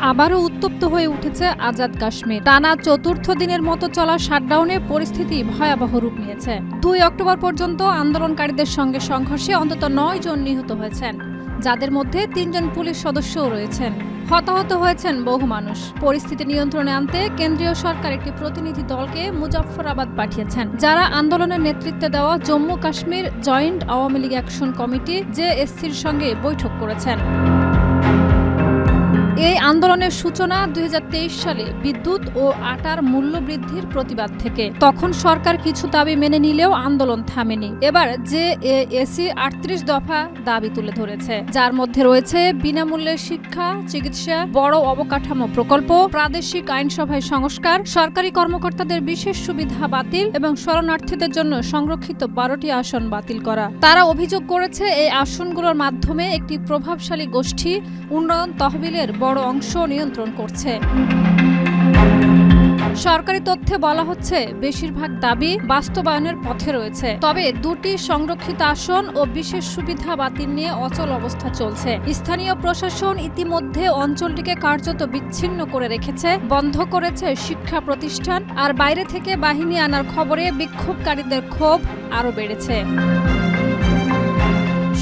আবারও উত্তপ্ত হয়ে উঠেছে আজাদ কাশ্মীর। টানা চতুর্থ দিনের মতো চলা শাটডাউনে পরিস্থিতি ভয়াবহ রূপ নিয়েছে। 2 অক্টোবর পর্যন্ত আন্দোলনকারীদের সঙ্গে সংঘর্ষে অন্তত 9 জন নিহত হয়েছেন, যাদের মধ্যে 3 জন পুলিশ সদস্যও রয়েছেন। হতাহত হয়েছেন বহু মানুষ। পরিস্থিতি নিয়ন্ত্রণে আনতে কেন্দ্রীয় সরকার একটি প্রতিনিধি দলকে মুজফফরাবাদ পাঠিয়েছেন, যারা আন্দোলনের নেতৃত্বে দেওয়া Jammu Kashmir joint Awami league action committee জেএসসির সঙ্গে বৈঠক করেছেন। এই আন্দোলনের সূচনা 2023 সালে বিদ্যুৎ ও আটার মূল্য বৃদ্ধির প্রতিবাদ থেকে। তখন সরকার কিছু দাবি মেনে নিলেও আন্দোলন থামেনি। এবার জেএসসি 38 দফা দাবি তুলে ধরেছে, যার মধ্যে রয়েছে বিনামূল্যের শিক্ষা, চিকিৎসা, বড় অবকাঠামো প্রকল্প, প্রাদেশিক আইনসভায় সংস্কার, সরকারি কর্মকর্তাদের বিশেষ সুবিধা বাতিল এবং শরণার্থীদের জন্য সংরক্ষিত 12টি আসন বাতিল করা। তারা অভিযোগ করেছে, এই আসনগুলোর মাধ্যমে একটি প্রভাবশালী গোষ্ঠী উন্নয়ন তহবিলের বড় অংশ নিয়ন্ত্রণ করছে। সরকারি তথ্যে বলা হচ্ছে, বেশিরভাগ দাবি বাস্তবায়নের পথে রয়েছে, তবে 2টি সংরক্ষিত আসন ও বিশেষ সুবিধা বাতিল নিয়ে অচল অবস্থা চলছে। স্থানীয় প্রশাসন ইতিমধ্যে অঞ্চলটিকে কার্যত বিচ্ছিন্ন করে রেখেছে, বন্ধ করেছে শিক্ষা প্রতিষ্ঠান, আর বাইরে থেকে বাহিনী আনার খবরে বিক্ষোভকারীদের ক্ষোভ আরও বেড়েছে।